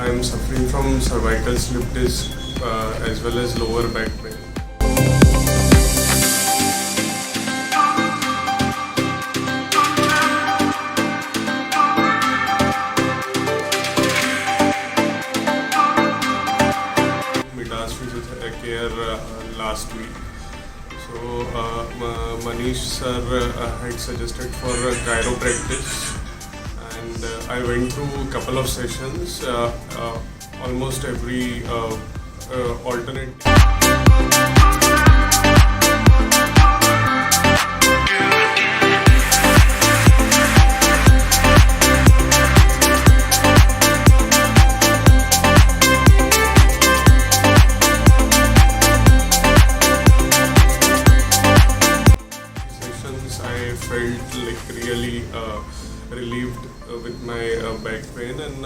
I am suffering from cervical slip disc as well as lower back pain. MiDas Physiocare last week. So Manish sir had suggested for chiropractic, and I went through a couple of sessions, almost every alternate. I felt like really relieved with my back pain, and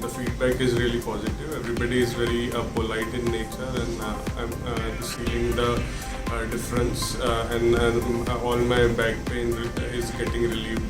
the feedback is really positive. Everybody is very polite in nature, and I'm feeling the difference, and all my back pain is getting relieved.